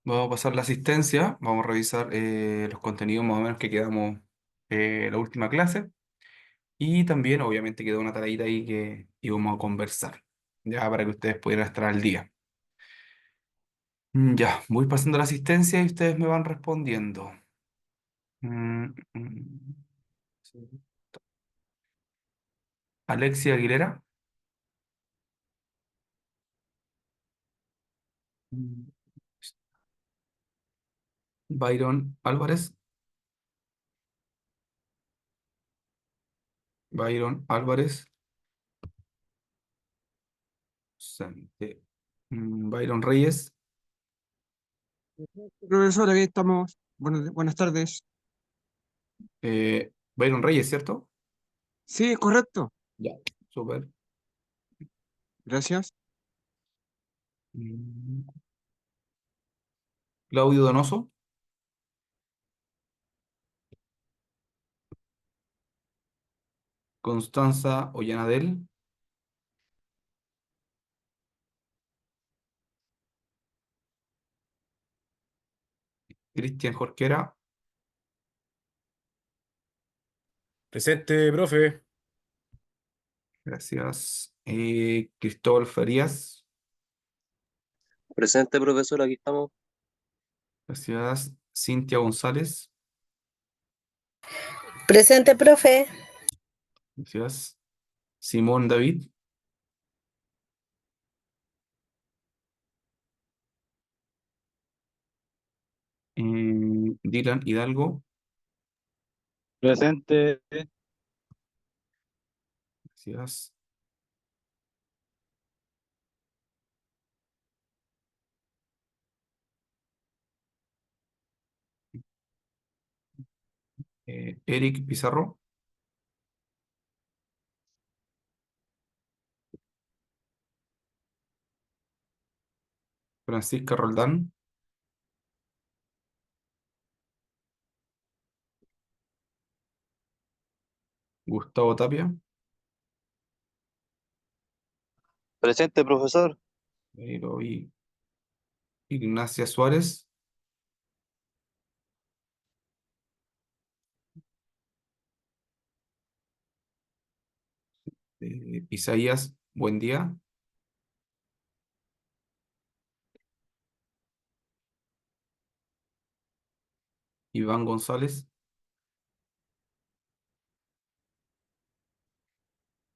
Vamos a pasar la asistencia, vamos a revisar los contenidos más o menos que quedamos la última clase y también obviamente quedó una tareita ahí que íbamos a conversar, ya para que ustedes pudieran estar al día. Ya, voy pasando la asistencia y ustedes me van respondiendo. Mm, mm, sí. Alexia Aguilera, mm, Byron Álvarez, Byron Álvarez, Byron Reyes, Profesor, aquí estamos. Buenas tardes. Byron Reyes, ¿cierto? Sí, correcto. Ya, súper. Gracias. Mm, Claudio Donoso, Constanza Ollanadel, Cristian Jorquera, Presente, profe. gracias. Cristóbal Farías, Presente, profesor, aquí estamos. gracias. Cintia González, Presente, profe. gracias. Simón David, Dylan Hidalgo, Presente. gracias. Eric Pizarro, Francisca Roldán, Gustavo Tapia, Presente, profesor. ahí lo vi. Ignacia Suárez, Isaías Buen Día, Iván González,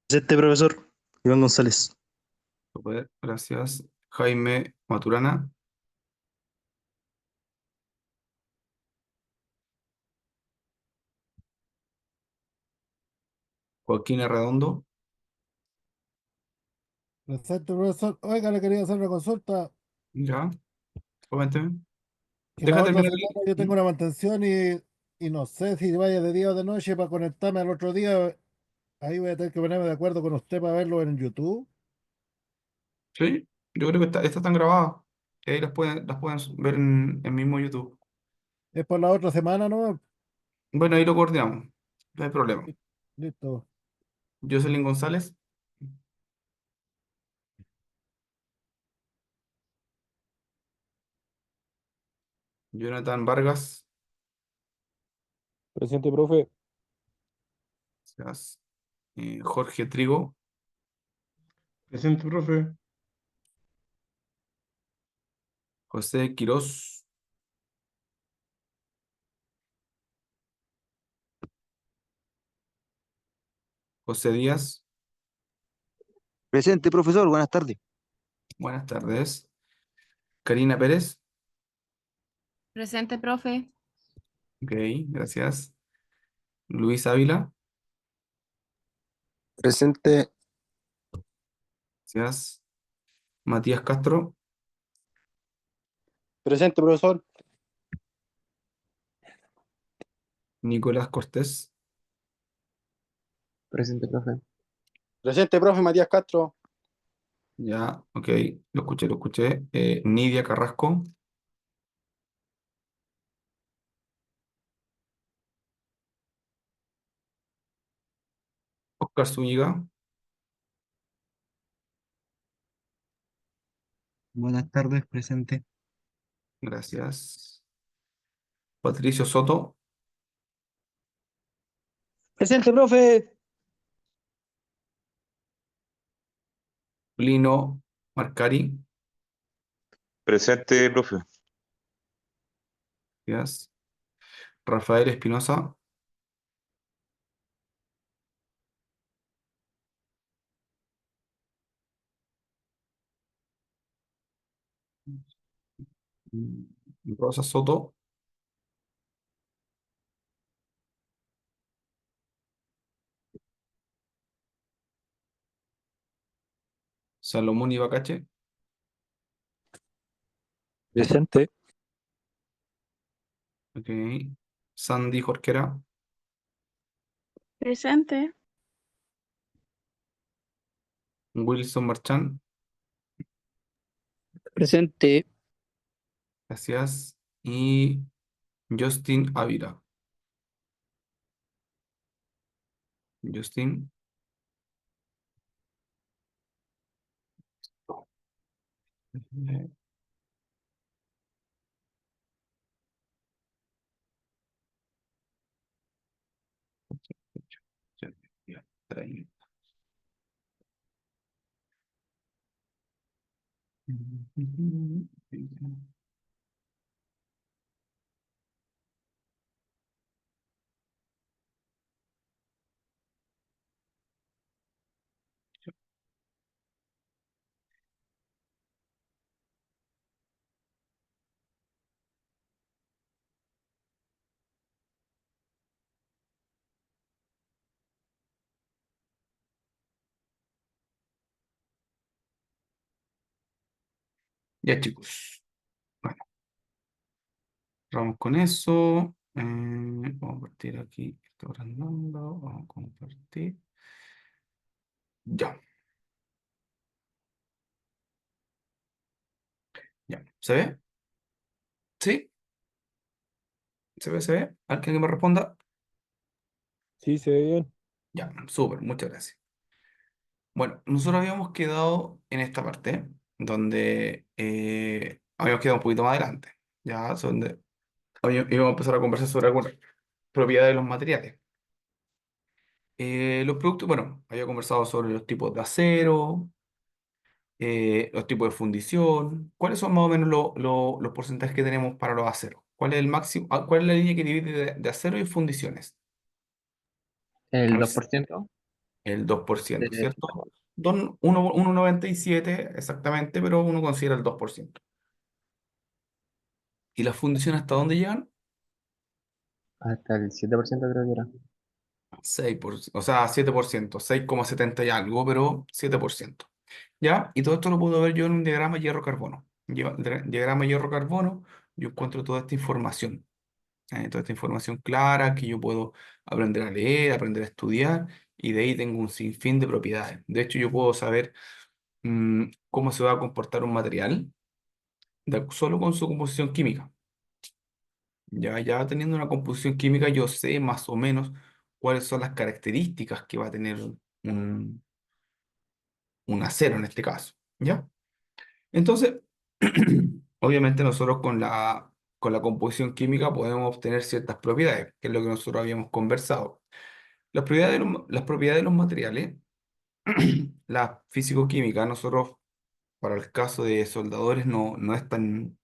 Presente, profesor. Iván González. super, gracias. Jaime Maturana, Joaquín Arredondo, Presente, profesor. Oiga, le quería hacer una consulta. ya, coménteme. Que la Deja otra terminar semana yo el... tengo una mantención y no sé si vaya de día o de noche para conectarme al otro día. Ahí voy a tener que ponerme de acuerdo con usted para verlo en YouTube. Sí, yo creo que estas están grabadas. Y ahí las pueden ver en mismo YouTube. Es por la otra semana, ¿no? Bueno, ahí lo coordinamos. No hay problema. Listo. Jocelyn González, Jonathan Vargas, Presente, profe. gracias. Jorge Trigo, Presente, profe. José Quirós, José Díaz, Presente, profesor. Buenas tardes. buenas tardes. Karina Pérez, Presente, profe. ok, gracias. Luis Ávila, Presente. gracias. Matías Castro, Presente, profesor. Nicolás Cortés, Presente, profe. Presente, profe Matías Castro. ya, ok, lo escuché, lo escuché. Nidia Carrasco, Oscar Zúñiga, Buenas tardes, presente. Gracias. Patricio Soto. Presente, profe. Lino Marcari. Presente, profe. Gracias. Rafael Espinosa. Rosa Soto. Salomón Ibacache. Presente. Ok. Sandy Jorquera. Presente. Wilson Marchán. Presente. Gracias. Y Justin Ávila. Justin. Eh, ya, 30. Ya, chicos. Bueno, vamos con eso. Vamos a partir aquí. Esto agrandando. Vamos a compartir. Ya, ya. ¿Se ve? ¿Sí? ¿Se ve? ¿Se ve? ¿Alguien que me responda? Sí, se ve bien. Ya, súper, muchas gracias. Bueno, nosotros habíamos quedado en esta parte, donde habíamos quedado un poquito más adelante. Ya, donde íbamos a empezar a conversar sobre algunas propiedades de los materiales. Los productos, bueno, había conversado sobre los tipos de acero, los tipos de fundición. ¿Cuáles son más o menos los porcentajes que tenemos para los aceros? ¿Cuál es el máximo? ¿Cuál es la línea que divide de acero y fundiciones? A El ver, 2%. el 2%, de- ¿cierto? 1,97 exactamente, pero uno considera el 2%. ¿Y las fundiciones hasta dónde llegan? Hasta el 7% creo que era. 6%, o sea, 7%, 6,70 y algo, pero 7%. ¿Ya? Y todo esto lo puedo ver yo en un diagrama hierro-carbono. Diagrama hierro-carbono, yo encuentro toda esta información. Toda esta información clara que yo puedo aprender a leer, aprender a estudiar, y de ahí tengo un sinfín de propiedades. De hecho, yo puedo saber cómo se va a comportar un material solo con su composición química. Ya teniendo una composición química, yo sé más o menos cuáles son las características que va a tener un, un acero en este caso. ¿Ya? Entonces, obviamente nosotros con la composición química podemos obtener ciertas propiedades, que es lo que nosotros habíamos conversado. Las propiedades de los materiales, la físico-química, nosotros, para el caso de soldadores, no es tan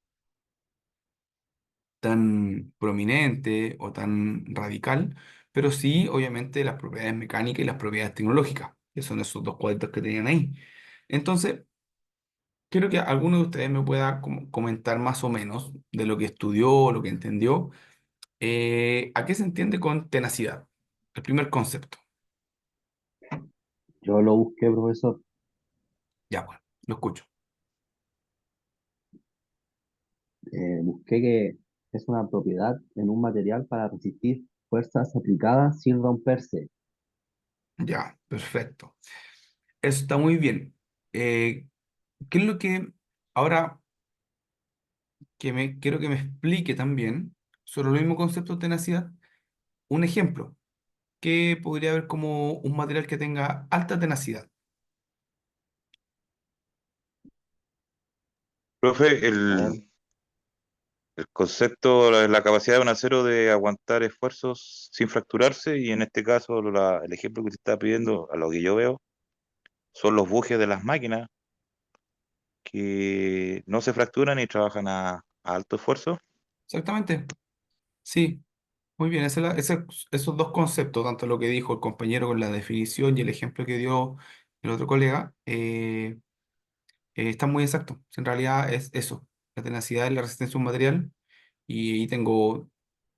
prominente o tan radical, pero sí, obviamente, las propiedades mecánicas y las propiedades tecnológicas, que son esos dos cuadritos que tenían ahí. Entonces, quiero que alguno de ustedes me pueda comentar más o menos de lo que estudió, lo que entendió, a qué se entiende con tenacidad, el primer concepto. Yo lo busqué, profesor. Ya, bueno, lo escucho. Busqué que es una propiedad en un material para resistir fuerzas aplicadas sin romperse. Ya, perfecto. Eso está muy bien. Eh, ¿Qué es lo que ahora quiero que me explique también sobre el mismo concepto de tenacidad? Un ejemplo, que podría haber como un material que tenga alta tenacidad. Profe, A ver, el concepto, la capacidad de un acero de aguantar esfuerzos sin fracturarse, y en este caso el ejemplo que te está pidiendo, a lo que yo veo, son los bujes de las máquinas que no se fracturan y trabajan a alto esfuerzo. Exactamente. Sí, muy bien. Esos dos conceptos, tanto lo que dijo el compañero con la definición y el ejemplo que dio el otro colega, están muy exactos. En realidad es eso, la tenacidad y la resistencia a un material. Y ahí tengo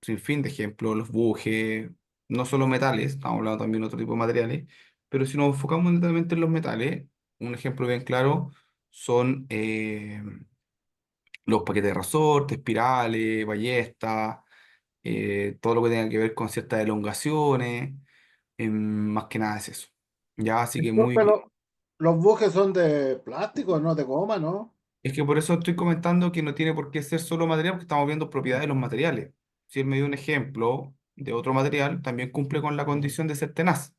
sin fin de ejemplos, los bujes, no solo metales, estamos hablando también de otro tipo de materiales, pero si nos enfocamos netamente en los metales, un ejemplo bien claro son los paquetes de resorte, espirales, ballestas, todo lo que tenga que ver con ciertas elongaciones, más que nada es eso. Ya, así que muy Disculpe, bien. los bujes son de plástico, no de goma, ¿no? Es que por eso estoy comentando que no tiene por qué ser solo material, porque estamos viendo propiedades de los materiales. Si él me dio un ejemplo de otro material, también cumple con la condición de ser tenaz.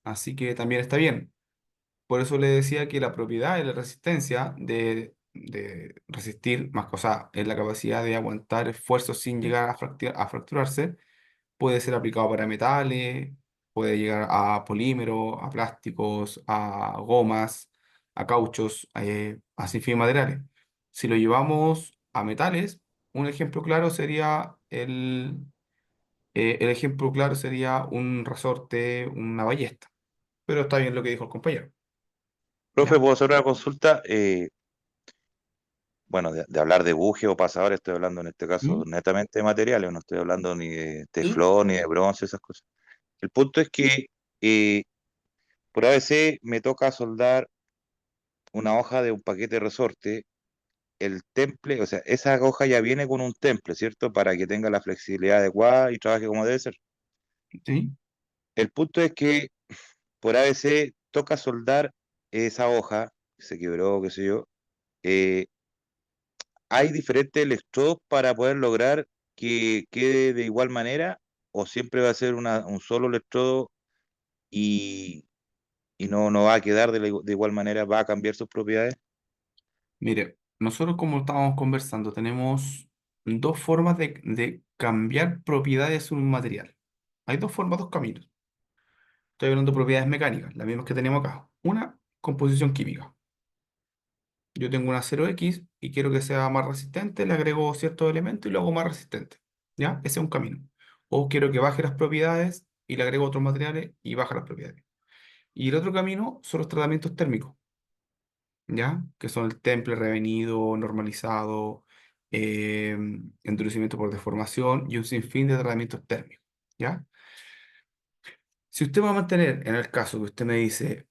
Así que también está bien. Por eso le decía que la propiedad de la resistencia de resistir más cosas es la capacidad de aguantar esfuerzos sin llegar a fracturarse. Puede ser aplicado para metales, puede llegar a polímeros, a plásticos, a gomas, a cauchos, a sinfín de materiales. Si lo llevamos a metales, un ejemplo claro sería el ejemplo claro sería un resorte, una ballesta. Pero está bien lo que dijo el compañero. Profe, ¿Ya? ¿puedo hacer una consulta? Bueno, de hablar de buje o pasador, estoy hablando en este caso ¿Mm? netamente de materiales, no estoy hablando ni de ¿Sí? teflón, ni de bronce, esas cosas. El punto es que eh, por ABC me toca soldar una hoja de un paquete de resorte, el temple, o sea, esa hoja ya viene con un temple, ¿cierto? Para que tenga la flexibilidad adecuada y trabaje como debe ser. ¿Sí? El punto es que por ABC toca soldar esa hoja, se quebró, qué sé yo. eh, ¿Hay diferentes electrodos para poder lograr que quede de igual manera, o siempre va a ser un solo electrodo y, no va a quedar de igual manera, va a cambiar sus propiedades? Mire, nosotros como estábamos conversando, tenemos dos formas de cambiar propiedades de un material. Hay dos formas, dos caminos. Estoy hablando de propiedades mecánicas, las mismas que tenemos acá. Una, composición química. Yo tengo un acero X y quiero que sea más resistente, le agrego ciertos elementos y lo hago más resistente. ¿Ya? Ese es un camino. O quiero que baje las propiedades y le agrego otros materiales y baja las propiedades. Y el otro camino son los tratamientos térmicos. ¿Ya? Que son el temple revenido, normalizado, eh, endurecimiento por deformación y un sinfín de tratamientos térmicos. ¿Ya? Si usted va a mantener, en el caso que usted me dice,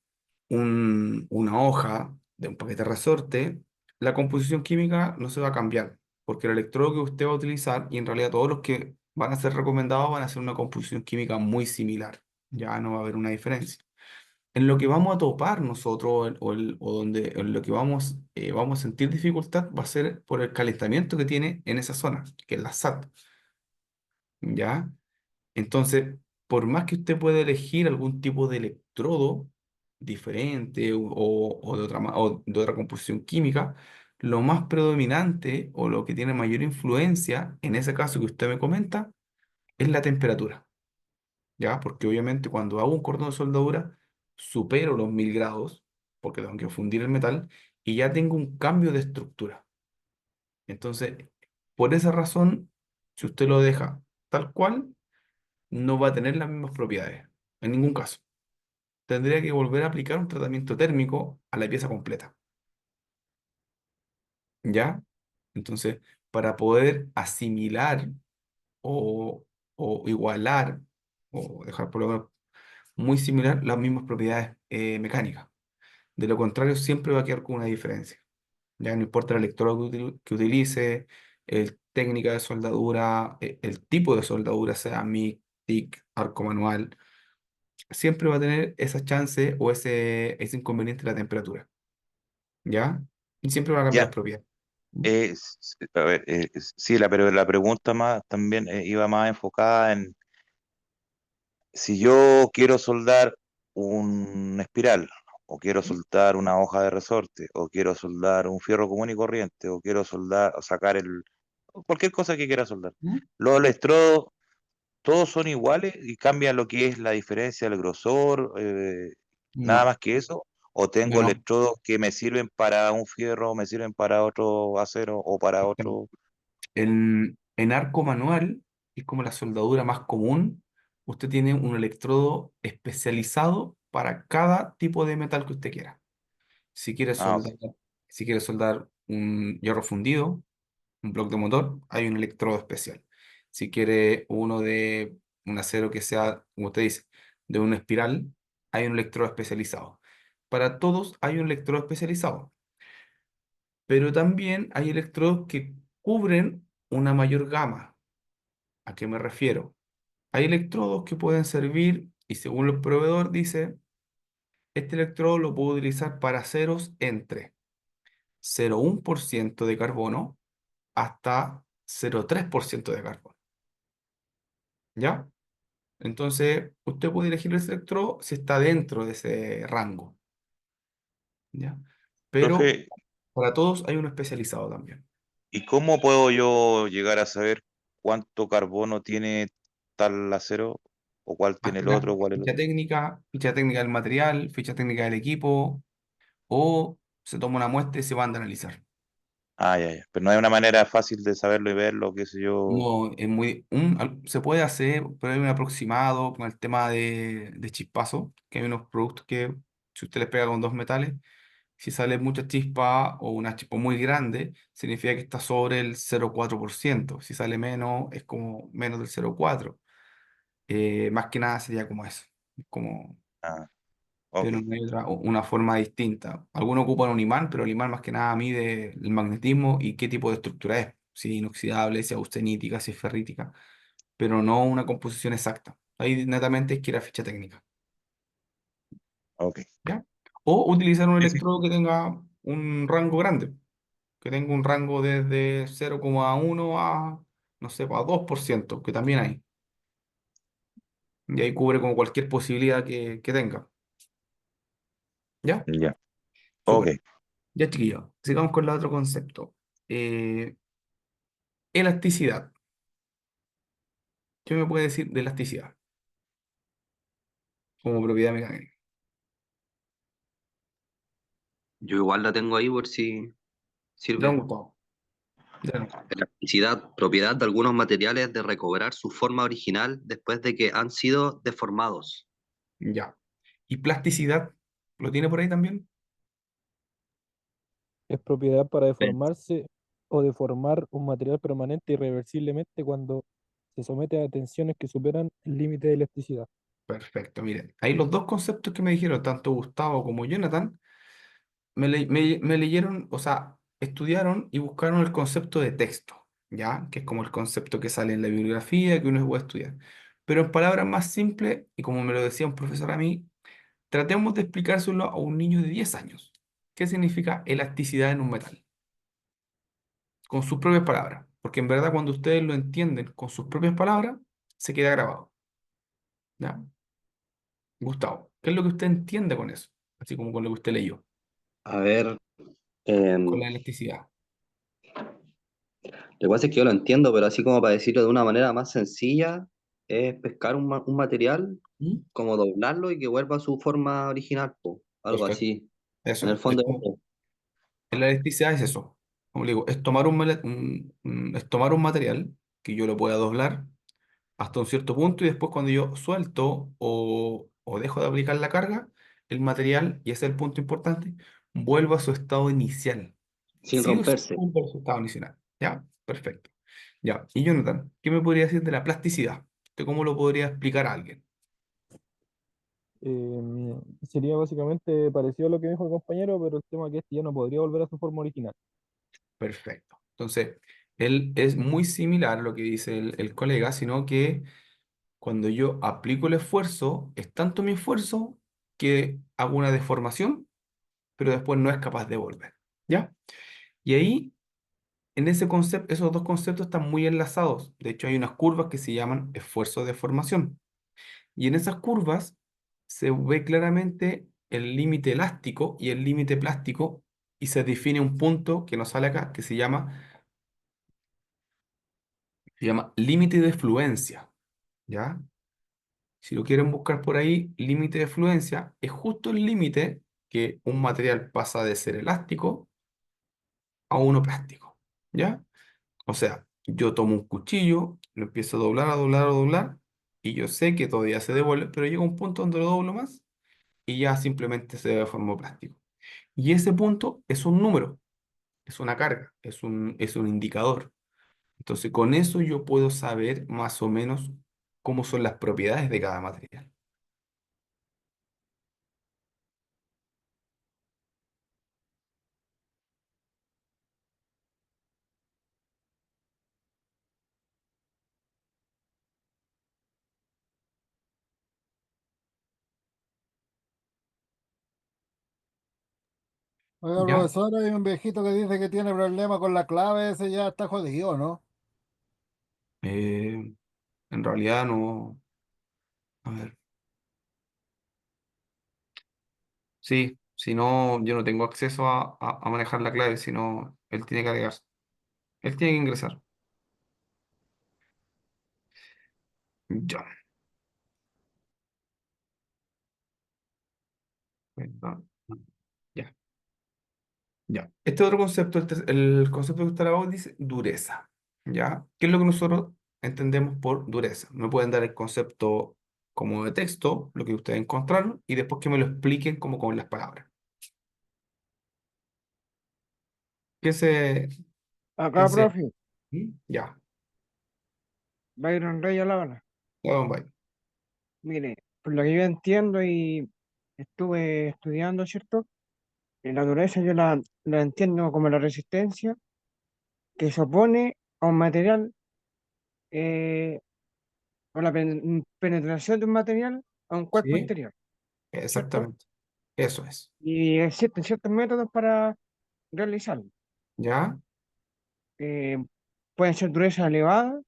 una hoja de un paquete resorte, la composición química no se va a cambiar, porque el electrodo que usted va a utilizar, y en realidad todos los que van a ser recomendados van a ser una composición química muy similar. Ya no va a haber una diferencia. En lo que vamos a topar nosotros o donde en lo que vamos a sentir dificultad va a ser por el calentamiento que tiene en esa zona, que es la SAT, ¿ya? Entonces, por más que usted pueda elegir algún tipo de electrodo diferente o de o de otra composición química, lo más predominante o lo que tiene mayor influencia en ese caso que usted me comenta es la temperatura. ¿Ya? Porque obviamente cuando hago un cordón de soldadura, supero los 1000 grados, porque tengo que fundir el metal, y ya tengo un cambio de estructura. Entonces, por esa razón, si usted lo deja tal cual, no va a tener las mismas propiedades, en ningún caso. Tendría que volver a aplicar un tratamiento térmico a la pieza completa. ¿Ya? Entonces, para poder asimilar o, o igualar, o dejar por lo menos muy similar las mismas propiedades mecánicas. De lo contrario, siempre va a quedar con una diferencia. Ya no importa el electrodo que utilice, el técnica de soldadura, el tipo de soldadura, sea MIG, TIC, arco manual, siempre va a tener esa chance o ese inconveniente de la temperatura. ¿Ya? Y siempre van a cambiar Ya, las propiedades. a ver, sí, pero la pregunta más también iba más enfocada en si yo quiero soldar una espiral, o quiero soldar una hoja de resorte, o quiero soldar un fierro común y corriente, o quiero soldar, o sacar cualquier cosa que quiera soldar. ¿Mm? Los electrodos, todos son iguales y cambia lo que es la diferencia del grosor, nada No, más que eso. O tengo no, electrodos que me sirven para un fierro, me sirven para otro acero o para no. otro. En arco manual, que es como la soldadura más común, usted tiene un electrodo especializado para cada tipo de metal que usted quiera. Si quiere Ah, ok. soldar, si quiere soldar un hierro fundido, un bloque de motor, hay un electrodo especial. Si quiere uno de un acero que sea, como usted dice, de una espiral, hay un electrodo especializado. Para todos hay un electrodo especializado, pero también hay electrodos que cubren una mayor gama. ¿A qué me refiero? Hay electrodos que pueden servir, y según el proveedor dice, este electrodo lo puedo utilizar para aceros entre 0,1% de carbono hasta 0,3% de carbono. ¿Ya? Entonces, usted puede elegir ese electrodo si está dentro de ese rango. ¿Ya? Pero Profe, para todos hay uno especializado también. ¿y cómo puedo yo llegar a saber cuánto carbono tiene tal acero? ¿O cuál tiene el otro? ¿Cuál el otro? Ficha técnica del material, ficha técnica del equipo, o se toma una muestra y se van a analizar. Ah, ya, ya. Pero no hay una manera fácil de saberlo y verlo, qué sé yo. No, es se puede hacer, pero hay un aproximado con el tema de chispazo, que hay unos productos que si usted les pega con dos metales, si sale mucha chispa o una chispa muy grande, significa que está sobre el 0,4%. Si sale menos, es como menos del 0,4%. Más que nada sería como eso. Es como, Ah, ok, pero no hay una forma distinta. Algunos ocupan un imán, pero el imán más que nada mide el magnetismo y qué tipo de estructura es. Si es inoxidable, si es austenítica, si es ferrítica, pero no una composición exacta. Ahí netamente es que era ficha técnica. ok. ¿Ya? O utilizar un Sí, sí. electrodo que tenga un rango grande, que tenga un rango desde 0,1 a, no sé, a 2%, que también hay. Y ahí cubre como cualquier posibilidad que tenga. ¿Ya? Ya, ok. Súper. Ya, chiquillos. Sigamos con el otro concepto. Eh, elasticidad. ¿Qué me puede decir de elasticidad como propiedad mecánica? Yo igual la tengo ahí por si Ya, sirve. Gustavo. Ya no. Elasticidad, propiedad de algunos materiales de recobrar su forma original después de que han sido deformados. Ya. ¿Y plasticidad? ¿Lo tiene por ahí también? Es propiedad para Bien. deformarse o deformar un material permanente irreversiblemente cuando se somete a tensiones que superan el límite de elasticidad. Perfecto. Miren, ahí los dos conceptos que me dijeron, tanto Gustavo como Jonathan, me leyeron, o sea, estudiaron y buscaron el concepto de texto, ¿ya? Que es como el concepto que sale en la bibliografía que uno puede estudiar. Pero en palabras más simples, y como me lo decía un profesor a mí, tratemos de explicárselo a un niño de 10 años. ¿Qué significa elasticidad en un metal? Con sus propias palabras. Porque en verdad cuando ustedes lo entienden con sus propias palabras, se queda grabado. ¿Ya? Gustavo, ¿qué es lo que usted entiende con eso? Así como con lo que usted leyó, A ver, con lo la elasticidad. que pasa es que yo lo entiendo, pero así como para decirlo de una manera más sencilla, es pescar un material, ¿Mm? como doblarlo y que vuelva a su forma original, po, algo Perfecto. así. En el Eso. fondo, eso. La elasticidad es eso. Como le digo, es tomar es tomar un material que yo lo pueda doblar hasta un cierto punto y después cuando yo suelto o dejo de aplicar la carga, el material, y ese es el punto importante, vuelve a su estado inicial. Sin Sí o sí romperse. vuelve a su estado inicial. ¿Ya? Perfecto. Ya. Y Jonathan, ¿qué me podría decir de la plasticidad? ¿Usted cómo lo podría explicar a alguien? Sería básicamente parecido a lo que dijo el compañero, pero el tema que este ya no podría volver a su forma original. Perfecto. Entonces, él es muy similar a lo que dice el colega, sino que cuando yo aplico el esfuerzo, es tanto mi esfuerzo que hago una deformación, pero después no es capaz de volver. ¿Ya? Y ahí, en ese concepto, esos dos conceptos están muy enlazados. De hecho, hay unas curvas que se llaman esfuerzo de deformación. Y en esas curvas se ve claramente el límite elástico y el límite plástico y se define un punto que nos sale acá que se llama Se llama límite de fluencia, ¿ya? Si lo quieren buscar por ahí, límite de fluencia es justo el límite que un material pasa de ser elástico a uno plástico, ¿ya? O sea, yo tomo un cuchillo, lo empiezo a doblar, a doblar, a doblar, y yo sé que todavía se devuelve, pero llega un punto donde lo doblo más y ya simplemente se deformó plástico. Y ese punto es un número, es una carga, es un indicador. Entonces, con eso yo puedo saber más o menos cómo son las propiedades de cada material. Oiga, ¿Ya? profesor, hay un viejito que dice que tiene problema con la clave, ese ya está jodido, ¿no? Eh, en realidad no. A ver. Sí, si no, yo no tengo acceso a manejar la clave, sino él tiene que agregar. Él tiene que ingresar. Ya. Perdón. Ya. Ya. Este otro concepto, el concepto que está abajo dice dureza. ¿Ya? ¿Qué es lo que nosotros entendemos por dureza? Me pueden dar el concepto como de texto, lo que ustedes encontraron, y después que me lo expliquen como con las palabras. ¿Qué se, Acá, ¿Quién se? profe, Ya. Byron Rey Bala. Ya, don Bay. Mire, por lo que yo entiendo y estuve estudiando, ¿cierto? La dureza yo la entiendo como la resistencia que se opone a un material eh, o la penetración de un material a un cuerpo Sí, exterior, ¿cierto? exactamente. Eso es. Y existen ciertos métodos para realizarlo. ¿Ya? Eh, Pueden ser dureza elevada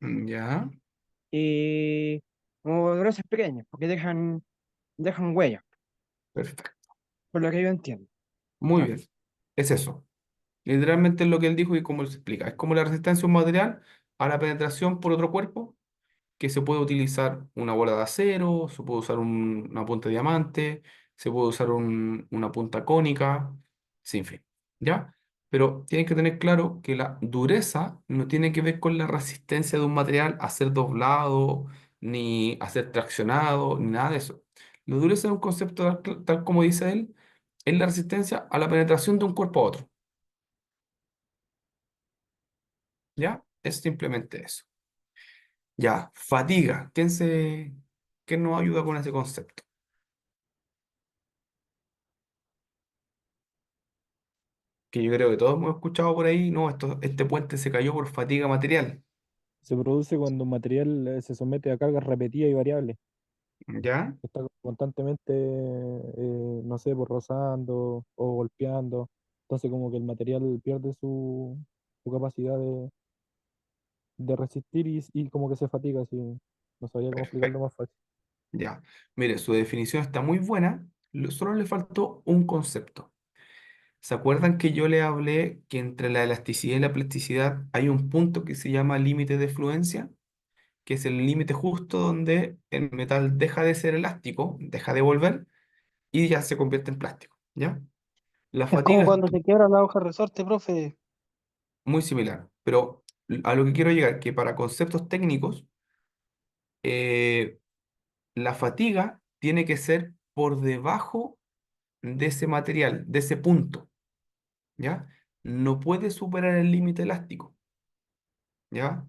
¿Ya? y o durezas pequeñas, porque dejan huella, Perfecto. por lo que yo entiendo. Muy ¿Ya? bien. Es eso. Literalmente es lo que él dijo y cómo él se explica. Es como la resistencia de un material a la penetración por otro cuerpo, que se puede utilizar una bola de acero, se puede usar una punta de diamante, se puede usar una punta cónica, sin fin. ¿Ya? Pero tienes que tener claro que la dureza no tiene que ver con la resistencia de un material a ser doblado, ni a ser traccionado, ni nada de eso. La dureza es un concepto tal como dice él, es la resistencia a la penetración de un cuerpo a otro. ¿Ya? Es simplemente eso. Ya, fatiga. ¿Quién nos ayuda con ese concepto? Que yo creo que todos hemos escuchado por ahí, no, este puente se cayó por fatiga material. Se produce cuando un material se somete a cargas repetidas y variables. ¿Ya? Está constantemente, no sé, pues, rozando o golpeando. Entonces como que el material pierde su capacidad de resistir y como que se fatiga, así. No sabría cómo explicarlo Perfecto. más fácil. Ya. Mire, su definición está muy buena, solo le faltó un concepto. ¿Se acuerdan que yo le hablé que entre la elasticidad y la plasticidad hay un punto que se llama límite de fluencia? Que es el límite justo donde el metal deja de ser elástico, deja de volver y ya se convierte en plástico, ¿ya? La Es como fatiga es cuando se quiebra la hoja resorte, profe. muy similar, pero a lo que quiero llegar, que para conceptos técnicos, eh, la fatiga tiene que ser por debajo de ese material, de ese punto, ¿ya? No puede superar el límite elástico, ¿ya?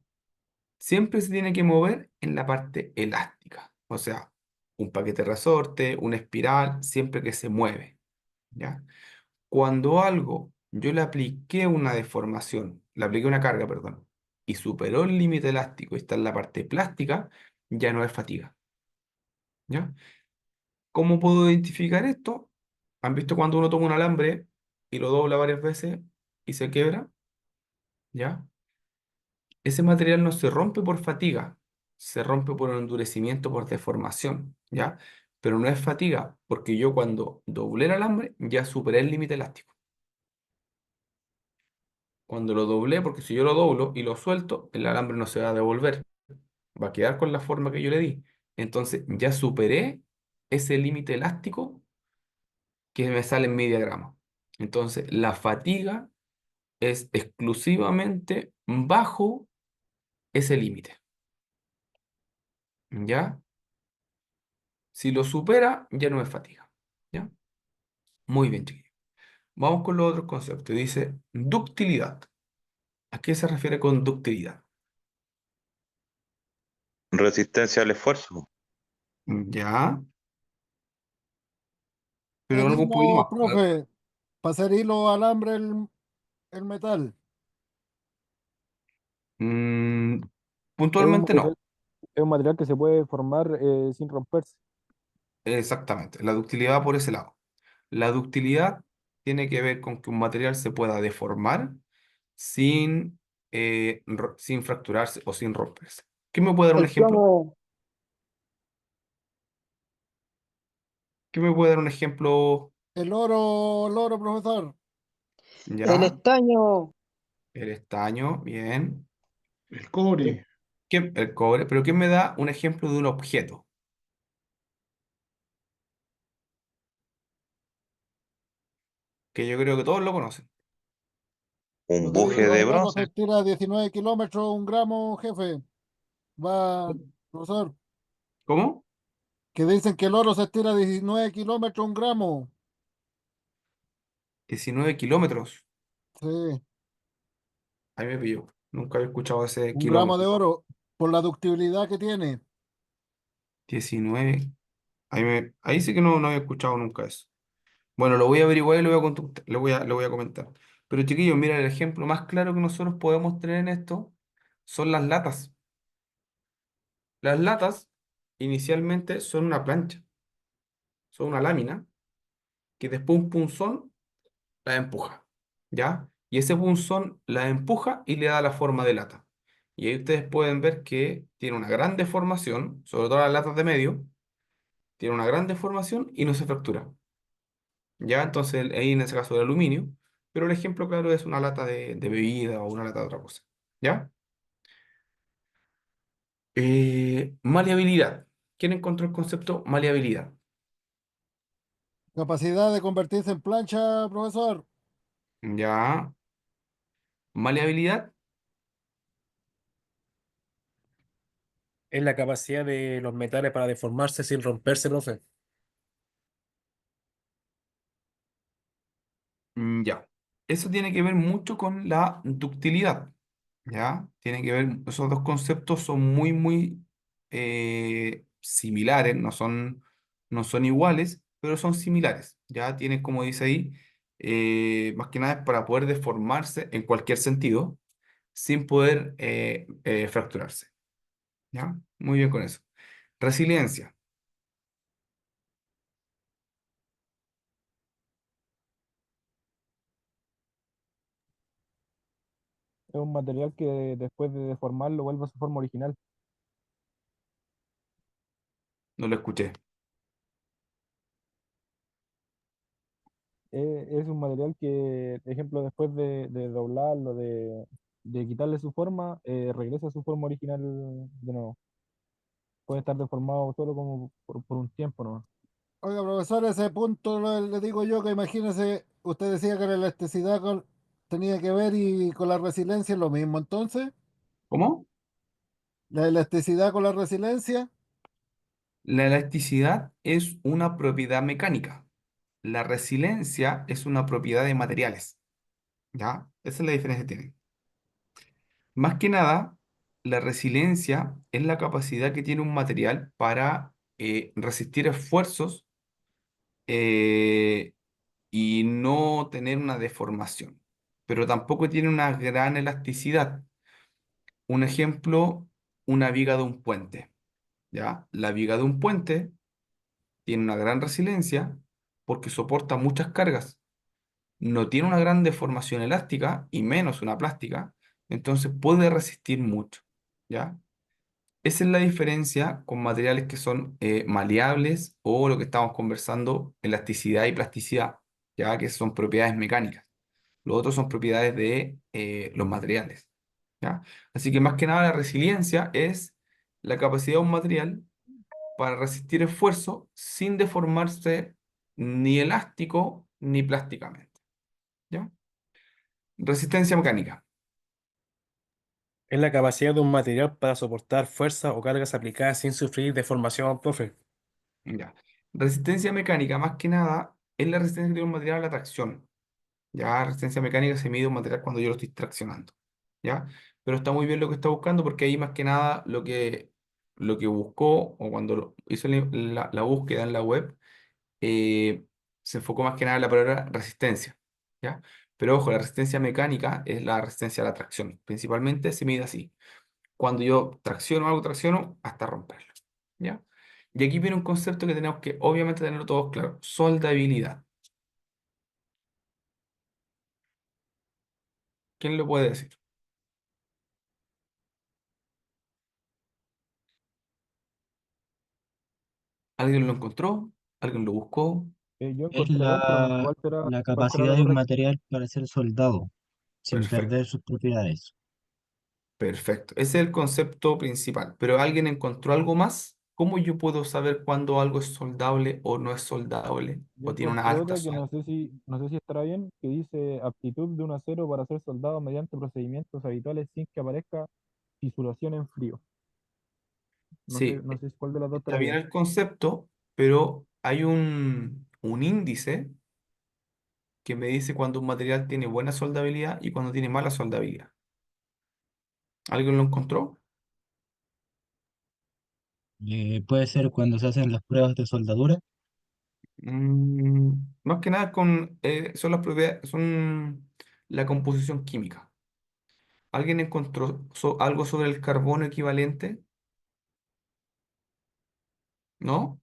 Siempre se tiene que mover en la parte elástica, o sea, un paquete resorte, una espiral, siempre que se mueve, ¿ya? Cuando algo yo le apliqué una deformación, le apliqué una carga, perdón, y superó el límite elástico y está en la parte plástica, ya no es fatiga, ¿ya? ¿Cómo puedo identificar esto? ¿Han visto cuando uno toma un alambre y lo dobla varias veces y se quiebra? ¿Ya? Ese material no se rompe por fatiga, se rompe por endurecimiento, por deformación, ¿ya? Pero no es fatiga, porque yo cuando doblé el alambre ya superé el límite elástico. Cuando lo doblé, porque si yo lo doblo y lo suelto, el alambre no se va a devolver, va a quedar con la forma que yo le di. Entonces ya superé ese límite elástico que me sale en media grama. Entonces la fatiga es exclusivamente bajo ese límite. ¿Ya? Si lo supera, ya no es fatiga. ¿Ya? Muy bien, chiquillos. Vamos con los otros conceptos. Dice ductilidad. ¿A qué se refiere con ductilidad? Resistencia al esfuerzo. Ya, pero algo un poquito Pedimos, más claro. profe, para hacer hilo alambre el metal. Mm, Es un puntualmente material, no. es un material que se puede formar sin romperse. Exactamente. La ductilidad va por ese lado. La ductilidad tiene que ver con que un material se pueda deformar sin, sin fracturarse o sin romperse. ¿Qué me puede dar un El ejemplo? plomo, ¿Qué me puede dar un ejemplo? El oro, profesor. el Ya, estaño, el estaño, bien. El Pero, cobre. El cobre, pero ¿qué me da un ejemplo de un objeto? Que yo creo que todos lo conocen. Un Lo que dice buje que de el oro se bronce. estira 19 kilómetros, un gramo, jefe. Va, profesor. ¿Cómo? Que dicen que el oro se estira 19 kilómetros, un gramo. 19 kilómetros. Sí, Ahí me pilló. Nunca había escuchado ese un gramo de kilómetro. oro por la ductibilidad que tiene. 19. Ahí sí que no había escuchado nunca eso. Bueno, lo voy a averiguar y lo voy a comentar. Pero chiquillos, mira, el ejemplo más claro que nosotros podemos tener en esto son las latas. Las latas inicialmente son una plancha, son una lámina que después un punzón la empuja, ¿ya? Y ese punzón la empuja y le da la forma de lata. Y ahí ustedes pueden ver que tiene una gran deformación, sobre todo las latas de medio, tiene una gran deformación y no se fractura. ¿Ya? Entonces ahí en ese caso el aluminio, pero el ejemplo claro es una lata de bebida o una lata de otra cosa. ¿Ya? Maleabilidad. ¿Quién encontró el concepto maleabilidad? Capacidad de convertirse en plancha, profesor. ¿Ya? Maleabilidad. Es la capacidad de los metales para deformarse sin romperse, profe. Ya. Eso tiene que ver mucho con la ductilidad. ¿Ya? Tiene que ver, esos dos conceptos son muy similares, no son iguales, pero son similares. ¿Ya? Tienen, como dice ahí, más que nada es para poder deformarse en cualquier sentido sin poder fracturarse. ¿Ya? Muy bien con eso. Resiliencia. Es un material que después de deformarlo vuelve a su forma original. No lo escuché. Es un material que, por ejemplo, después de doblarlo, de quitarle su forma, regresa a su forma original de nuevo. Puede estar deformado solo como por un tiempo, ¿no? Oiga, profesor, ese punto le digo yo que imagínese, usted decía que la elasticidad tenía que ver y con la resiliencia es lo mismo. Entonces, ¿Cómo? la elasticidad con la resiliencia, La elasticidad es una propiedad mecánica. La resiliencia es una propiedad de materiales. ¿Ya? Esa es la diferencia que tienen. Más que nada, la resiliencia es la capacidad que tiene un material para resistir esfuerzos eh, y no tener una deformación, pero tampoco tiene una gran elasticidad. Un ejemplo, una viga de un puente. ¿Ya? La viga de un puente tiene una gran resiliencia porque soporta muchas cargas. No tiene una gran deformación elástica y menos una plástica, entonces puede resistir mucho, ¿ya? Esa es la diferencia con materiales que son maleables o lo que estamos conversando, elasticidad y plasticidad, ya que son propiedades mecánicas. Lo otro son propiedades de los materiales. ¿Ya? Así que más que nada la resiliencia es la capacidad de un material para resistir esfuerzo sin deformarse ni elástico ni plásticamente. ¿Ya? Resistencia mecánica. Es la capacidad de un material para soportar fuerzas o cargas aplicadas sin sufrir deformación, profe. ¿Ya? Resistencia mecánica, más que nada, es la resistencia que tiene un material a la tracción. Ya, resistencia mecánica se mide un material cuando yo lo estoy traccionando. ¿Ya? Pero está muy bien lo que está buscando porque ahí más que nada lo que buscó o cuando hizo la búsqueda en la web, eh, se enfocó más que nada en la palabra resistencia. ¿Ya? Pero ojo, la resistencia mecánica es la resistencia a la tracción. Principalmente se mide así. Cuando yo tracciono algo, tracciono hasta romperlo. ¿Ya? Y aquí viene un concepto que tenemos que obviamente tenerlo todos claro. Soldabilidad. ¿Quién lo puede decir? ¿Alguien lo encontró? ¿Alguien lo buscó? Yo Es encontré dos, pero no sé la cuál será capacidad la de un correcta. material para ser soldado sin Perfecto. perder sus propiedades. Perfecto. Ese es el concepto principal. Pero ¿alguien encontró algo más? ¿Cómo yo puedo saber cuándo algo es soldable o no es soldable? Yo O tiene una encontré alta otra que soldabilidad. no sé si estará bien, que dice aptitud de un acero para ser soldado mediante procedimientos habituales sin que aparezca fisuración en frío. Sí, No sé cuál de las dos está estará bien bien. el concepto, pero hay un índice que me dice cuando un material tiene buena soldabilidad y cuando tiene mala soldabilidad. ¿Alguien lo encontró? Puede ser cuando se hacen las pruebas de soldadura. Más que nada son las propiedades, son la composición química. ¿Alguien encontró algo sobre el carbono equivalente? ¿No?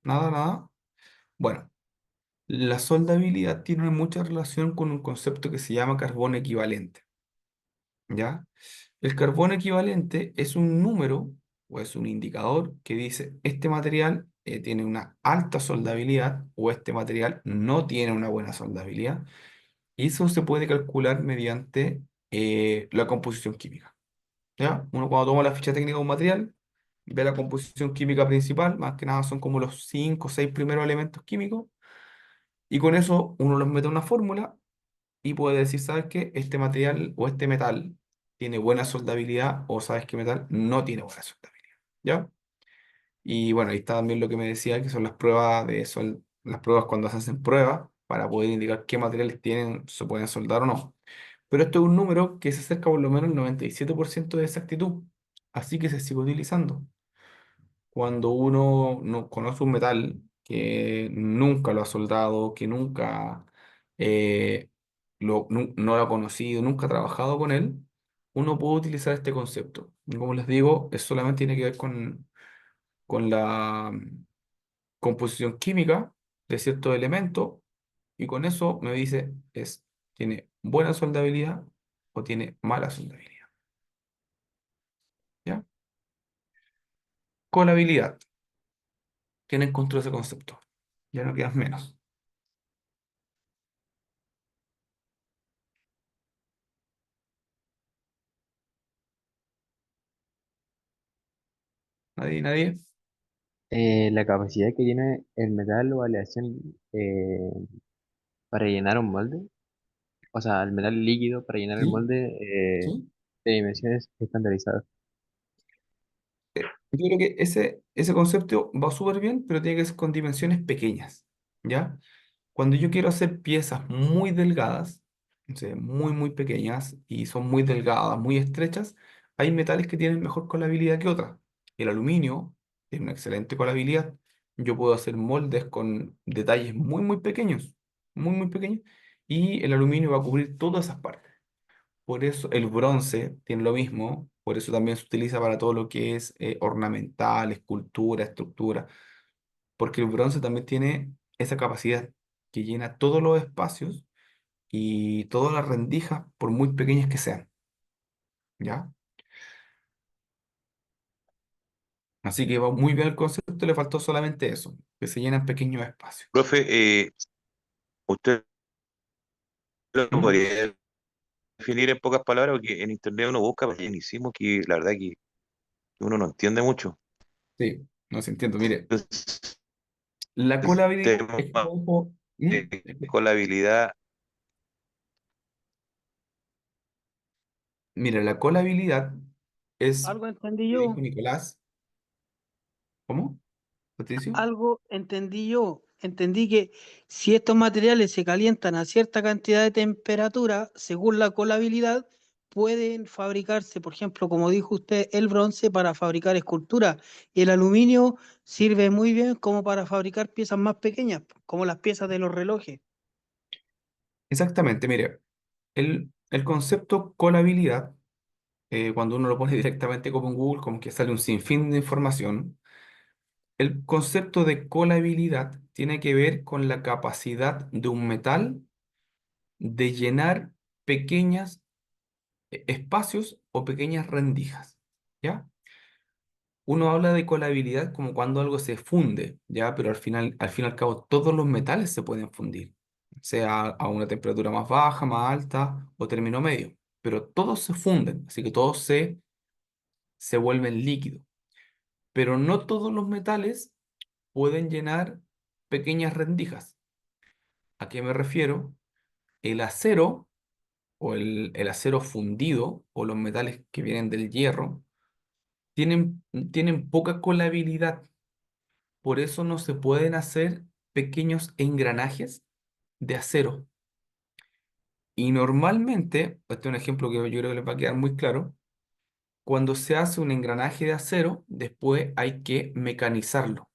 Nada, nada. Bueno, la soldabilidad tiene mucha relación con un concepto que se llama carbono equivalente. ¿Ya? El carbono equivalente es un número o es un indicador que dice este material tiene una alta soldabilidad o este material no tiene una buena soldabilidad. Y eso se puede calcular mediante la composición química. ¿Ya? Uno cuando toma la ficha técnica de un material, ve la composición química principal, más que nada son como los 5 o 6 primeros elementos químicos, y con eso uno los mete a una fórmula y puede decir, ¿sabes qué? Este material o este metal tiene buena soldabilidad o sabes qué metal no tiene buena soldabilidad. ¿Ya? Y bueno, ahí está también lo que me decía, que son las pruebas las pruebas cuando se hacen pruebas para poder indicar qué materiales tienen, se pueden soldar o no. Pero esto es un número que se acerca por lo menos al 97% de exactitud, así que se sigue utilizando. Cuando uno no conoce un metal que nunca lo ha soldado, que nunca no lo ha conocido, nunca ha trabajado con él, uno puede utilizar este concepto. Y como les digo, solamente tiene que ver con la composición química de ciertos elementos y con eso me dice tiene buena soldabilidad o tiene mala soldabilidad. ¿Ya? Colabilidad. ¿Quién encontró ese concepto? Ya no quedan menos. ¿Nadie? ¿Nadie? La capacidad que tiene el metal o aleación para llenar un molde, o sea, el metal líquido para llenar el ¿Sí? molde ¿Sí? de dimensiones estandarizadas. Yo creo que ese concepto va súper bien, pero tiene que ser con dimensiones pequeñas. ¿Ya? Cuando yo quiero hacer piezas muy delgadas, o sea, muy, muy pequeñas y son muy delgadas, muy estrechas, hay metales que tienen mejor colabilidad que otras. El aluminio tiene una excelente colabilidad. Yo puedo hacer moldes con detalles muy, muy, muy pequeños, y el aluminio va a cubrir todas esas partes. Por eso el bronce tiene lo mismo, por eso también se utiliza para todo lo que es ornamental, escultura, estructura, porque el bronce también tiene esa capacidad que llena todos los espacios y todas las rendijas, por muy pequeñas que sean, ¿ya? Así que va muy bien el concepto, le faltó solamente eso, que se llenan pequeños espacios. Profe, usted lo ¿Mm? podría definir en pocas palabras, porque en internet uno busca bienísimo que la verdad que uno no entiende mucho. Sí, no se entiendo. Mire, Entonces, la el colabilidad tema es como dijo, ¿Mm? de colabilidad, Mira, la colabilidad es, Algo entendí que yo, dijo Nicolás, ¿cómo? ¿Patricio? algo entendí yo. Entendí que si estos materiales se calientan a cierta cantidad de temperatura, según la colabilidad, pueden fabricarse, por ejemplo, como dijo usted, el bronce para fabricar esculturas. Y el aluminio sirve muy bien como para fabricar piezas más pequeñas, como las piezas de los relojes. Exactamente, mire, el concepto colabilidad, cuando uno lo pone directamente como en Google, como que sale un sinfín de información. El concepto de colabilidad tiene que ver con la capacidad de un metal de llenar pequeños espacios o pequeñas rendijas, ¿ya? Uno habla de colabilidad como cuando algo se funde, ¿ya? Pero al fin y al cabo, todos los metales se pueden fundir, sea a una temperatura más baja, más alta o término medio, pero todos se funden, así que todos se vuelven líquidos. Pero no todos los metales pueden llenar pequeñas rendijas. ¿A qué me refiero? El acero o el acero fundido o los metales que vienen del hierro tienen poca colabilidad. Por eso no se pueden hacer pequeños engranajes de acero. Y normalmente, este es un ejemplo que yo creo que les va a quedar muy claro, cuando se hace un engranaje de acero, después hay que mecanizarlo.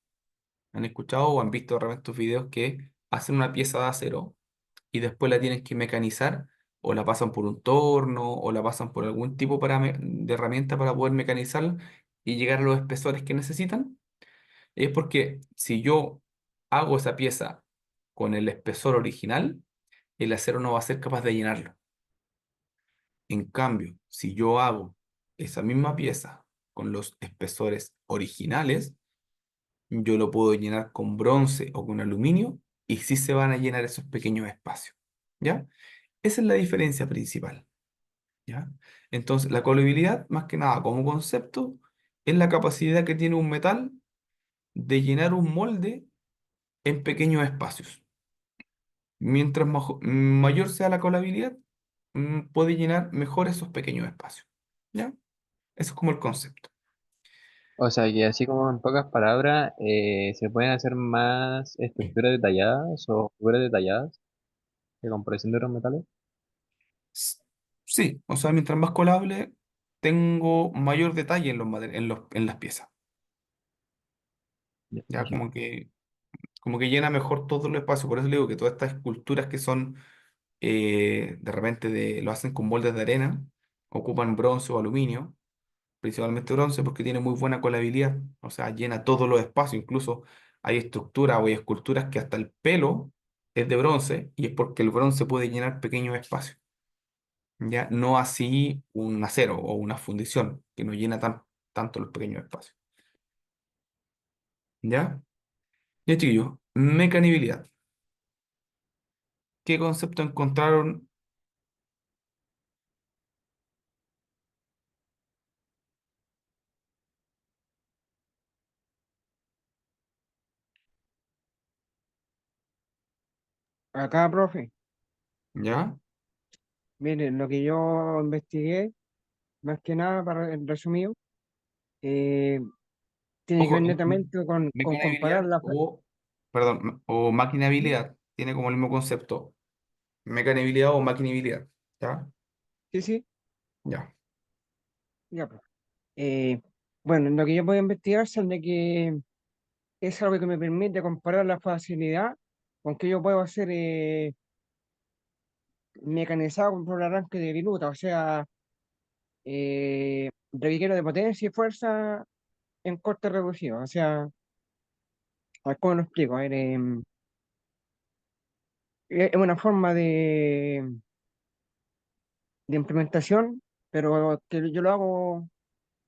¿Han escuchado o han visto realmente estos videos que hacen una pieza de acero y después la tienen que mecanizar o la pasan por un torno o la pasan por algún tipo de herramienta para poder mecanizarla y llegar a los espesores que necesitan? Es porque si yo hago esa pieza con el espesor original, el acero no va a ser capaz de llenarlo. En cambio, si yo hago esa misma pieza con los espesores originales, yo lo puedo llenar con bronce o con aluminio y sí se van a llenar esos pequeños espacios. ¿Ya? Esa es la diferencia principal. ¿Ya? Entonces, la colabilidad, más que nada como concepto, es la capacidad que tiene un metal de llenar un molde en pequeños espacios. Mientras mayor sea la colabilidad, puede llenar mejor esos pequeños espacios. ¿Ya? Eso es como el concepto. O sea que así como en pocas palabras, se pueden hacer más estructuras detalladas o figuras detalladas de comparación de otros metales. S- Sí, o sea, mientras más colable, tengo mayor detalle en en las piezas. Ya, Ya perfecto. como que llena mejor todo el espacio. Por eso le digo que todas estas esculturas que son de repente lo hacen con moldes de arena, ocupan bronce o aluminio, principalmente bronce porque tiene muy buena colabilidad, o sea, llena todos los espacios, incluso hay estructuras o hay esculturas que hasta el pelo es de bronce y es porque el bronce puede llenar pequeños espacios, ya no así un acero o una fundición que no llena tanto los pequeños espacios, ¿ya? Ya chiquillos, mecanibilidad. ¿Qué concepto encontraron? Acá, profe, ¿Ya? miren, lo que yo investigué, más que nada, para el resumido, eh, tiene que Ojo, ver netamente con comparar mecanabilidad perdón, o maquinabilidad tiene como el mismo concepto. Mecanabilidad o maquinabilidad. ¿Ya? Sí, sí, Ya. ya, profe. Eh, bueno, lo que yo puedo investigar son de que es algo que me permite comparar la facilidad con que yo puedo hacer mecanizado por arranque de viruta, o sea, reguero de potencia y fuerza en corte reducido. O sea, a ver, ¿cómo lo explico? A ver, es una forma de implementación, pero que yo lo hago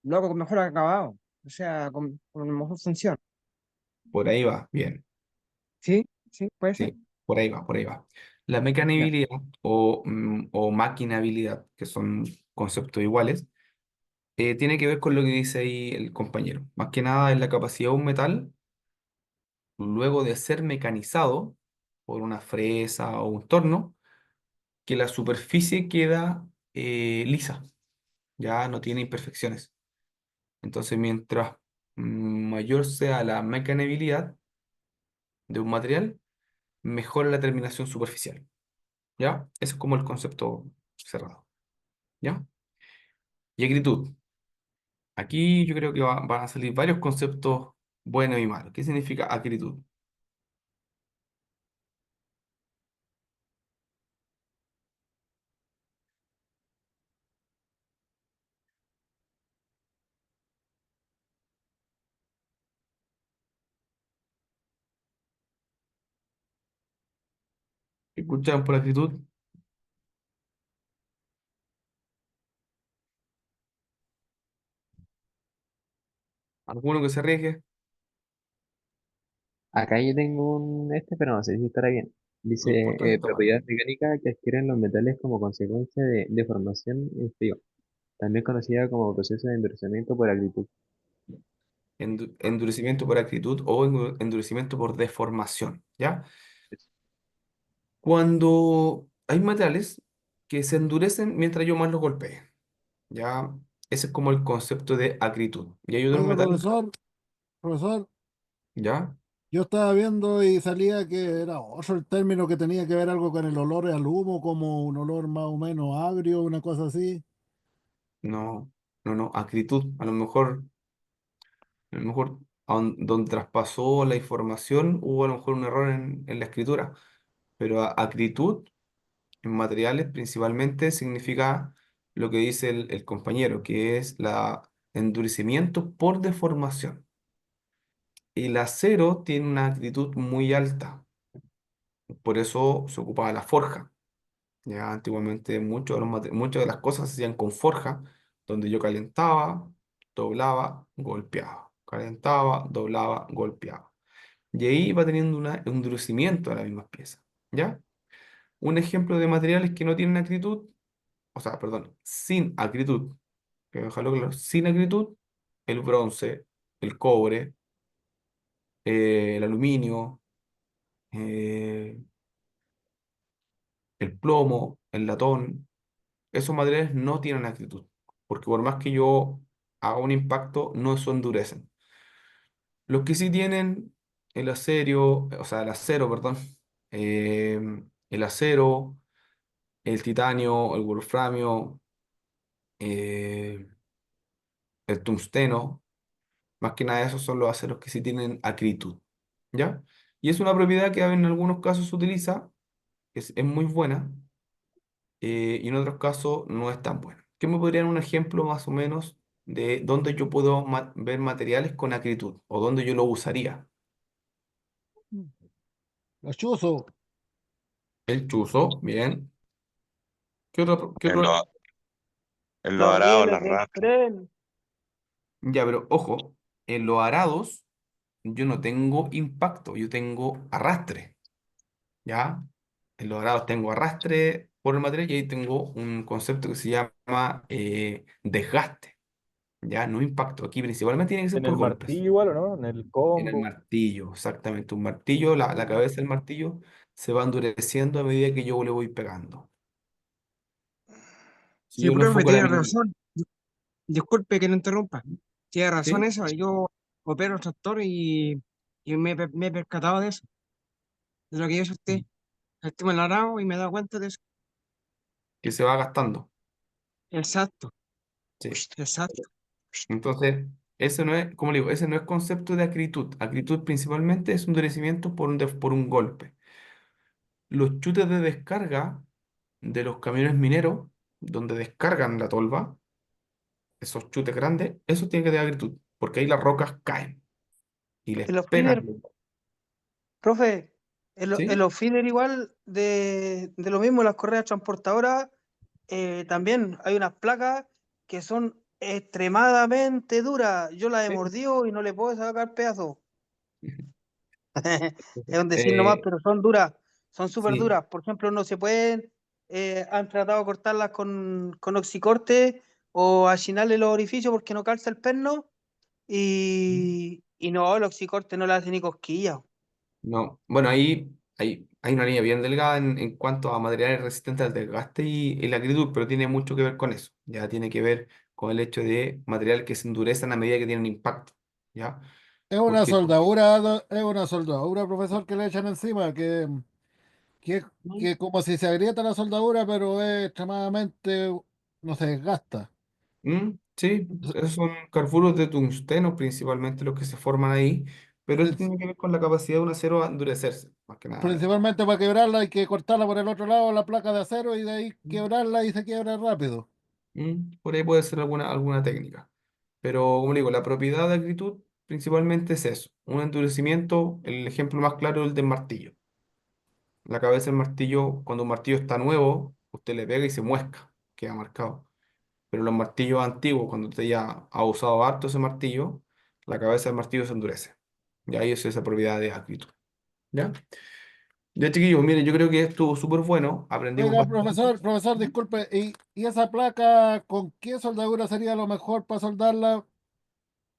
con mejor acabado, o sea, con mejor función. Por ahí va. Bien. ¿Sí? ¿Sí? ¿Puede ser? Sí, por ahí va, por ahí va. La Ya. mecanabilidad o maquinabilidad, que son conceptos iguales, tiene que ver con lo que dice ahí el compañero. Más que nada es la capacidad de un metal, luego de ser mecanizado por una fresa o un torno, que la superficie queda lisa, ya no tiene imperfecciones. Entonces, mientras mayor sea la mecanabilidad de un material, mejor la terminación superficial. ¿Ya? Ese es como el concepto cerrado. ¿Ya? Y acritud. Aquí yo creo que van a salir varios conceptos buenos y malos. ¿Qué significa acritud? ¿Escucharon por acritud? ¿Alguno que se arriesgue? Acá yo tengo pero no sé si estará bien. Lo Dice, importante está bueno. propiedad mecánica que adquieren los metales como consecuencia de deformación en frío, también conocida como proceso de endurecimiento por agritud. Endurecimiento por acritud o endurecimiento por deformación. ¿Ya? Cuando hay materiales que se endurecen mientras yo más los golpee. ¿Ya? Ese es como el concepto de acritud. Y hay otros Oiga, metales, profesor, ¿ya? yo estaba viendo y salía que era otro el término que tenía que ver algo con el olor al humo, como un olor más o menos agrio, una cosa así. No, no, acritud. A lo mejor donde traspasó la información hubo a lo mejor un error en la escritura. Pero acritud en materiales principalmente significa lo que dice el compañero, que es la endurecimiento por deformación. El acero tiene una acritud muy alta, por eso se ocupaba la forja. Ya antiguamente muchas de las cosas se hacían con forja, donde yo calentaba, doblaba, golpeaba. Calentaba, doblaba, golpeaba. Y ahí va teniendo un endurecimiento de las mismas piezas. ¿Ya? Un ejemplo de materiales que no tienen acritud, o sea, perdón, sin acritud, que dejarlo claro, sin acritud, el bronce, el cobre, el aluminio, eh, el plomo, el latón. Esos materiales no tienen acritud, porque por más que yo haga un impacto, no se endurecen. Los que sí tienen el acero, perdón, el acero, el titanio, el wolframio, eh, el tungsteno, más que nada esos son los aceros que sí tienen acritud, ¿ya? Y es una propiedad que en algunos casos se utiliza, es muy buena, y en otros casos no es tan buena. ¿Qué me podría dar un ejemplo más o menos de dónde yo puedo ver materiales con acritud o dónde yo lo usaría? Los chuzos, El chuzo, bien. ¿Qué En otro? los, en los Los arados, rieles las del rancas. tren. Ya, pero ojo, en los arados yo no tengo impacto, yo tengo arrastre, ¿ya? En los arados tengo arrastre por el material y ahí tengo un concepto que se llama desgaste, ¿ya? No impacto. Aquí principalmente tiene que ser En por el golpes. martillo igual, ¿o no? En el En el combo. martillo, exactamente. Un martillo, la cabeza del martillo se va endureciendo a medida que yo le voy pegando. Si Sí, yo lo profe, enfoco a la tiene mínima. razón. Disculpe que lo interrumpa. Tiene razón ¿Sí? eso. Yo opero tractor y me he percatado de eso, de lo que dice usted. El tema del arado y me he dado cuenta de eso. Que se va gastando. Exacto, Sí. exacto. Entonces, ese no es, como le digo, ese no es concepto de acritud. Acritud principalmente es un endurecimiento por un golpe. Los chutes de descarga de los camiones mineros, donde descargan la tolva, esos chutes grandes, eso tiene que tener acritud, porque ahí las rocas caen y les En los pegan. feeder, profe, en ¿Sí? los feeder igual de lo mismo, las correas transportadoras, también hay unas placas que son extremadamente duras. Yo las he Sí. mordido y no le puedo sacar pedazos. Es un decir nomás, Eh, pero son duras. son súper Sí, duras. Por ejemplo, no se pueden, han tratado de cortarlas con oxicorte o achinarle los orificios porque no calza el perno y no, el oxicorte no le hace ni cosquillas. no. Bueno, hay una línea bien delgada en cuanto a materiales resistentes al desgaste y la acritud, pero tiene mucho que ver con eso. Ya tiene que ver con el hecho de materiales que se endurecen a medida que tienen impacto. ¿Ya? Porque Es una soldadura, profesor, que le echan encima, que, que como si se agrieta la soldadura, pero es extremadamente, no se desgasta. Sí, esos son carburos de tungsteno principalmente los que se forman ahí, pero eso Es- tiene que ver con la capacidad de un acero a endurecerse, más que nada. Principalmente para quebrarla hay que cortarla por el otro lado, la placa de acero, y de ahí quebrarla y se quiebra rápido. Por ahí puede ser alguna técnica. Pero, como le digo, la propiedad de acritud principalmente es eso, un endurecimiento, el ejemplo más claro es el del martillo. La cabeza del martillo, cuando un martillo está nuevo, usted le pega y se muesca, queda marcado. Pero los martillos antiguos, cuando usted ya ha usado harto ese martillo, la cabeza del martillo se endurece. Y ahí es esa propiedad de acritud. ¿Ya? Ya, chiquillos, mire, yo creo que estuvo súper bueno, aprendimos Oiga, bastante. profesor, disculpe, ¿y esa placa con qué soldadura sería lo mejor para soldarla,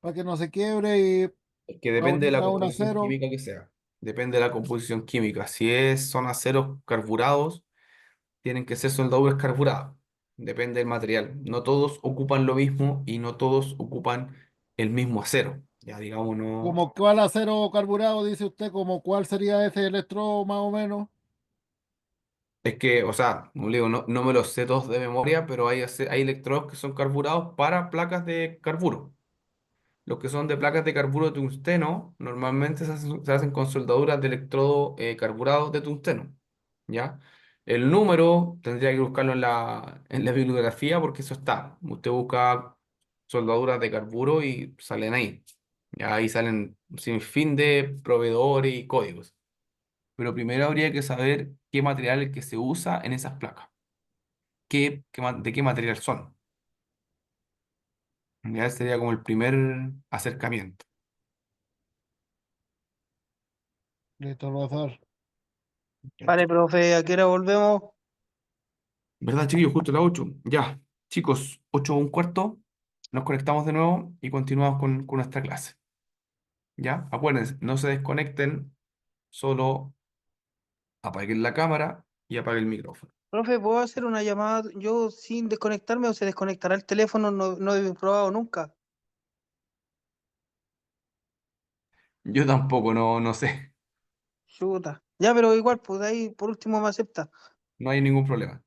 para que no se quiebre y Es que para depende de la unirla a un composición acero? química que sea. Depende de la composición química. Si son aceros carburados, tienen que ser soldaduras carburadas. Depende del material. No todos ocupan lo mismo y no todos ocupan el mismo acero. Ya digamos, no. ¿Como cuál acero carburado dice usted? ¿Como cuál sería ese electrodo más o menos? Es que, o sea, como le digo, no me los sé todos de memoria, pero hay electrodos que son carburados para placas de carburo. Los que son de placas de carburo de tungsteno normalmente se hacen con soldaduras de electrodo carburados de tungsteno. ¿Ya? El número tendría que buscarlo en la bibliografía porque eso está. Usted busca soldaduras de carburo y salen ahí. Ya ahí salen sin fin de proveedores y códigos. Pero primero habría que saber qué material es el que se usa en esas placas. De qué material son. Ya ese sería como el primer acercamiento. Listo, profesor. Vale, profe, ¿a qué hora volvemos? ¿Verdad, chiquillos? Justo las 8. Ya, chicos, 8:15, nos conectamos de nuevo y continuamos con nuestra clase. ¿Ya? Acuérdense, no se desconecten, solo apaguen la cámara y apaguen el micrófono. Profe, ¿puedo hacer una llamada yo sin desconectarme o se desconectará el teléfono? No, no he probado nunca. Yo tampoco, no sé, Chuta. Ya, pero igual, pues ahí por último me acepta. no hay ningún problema.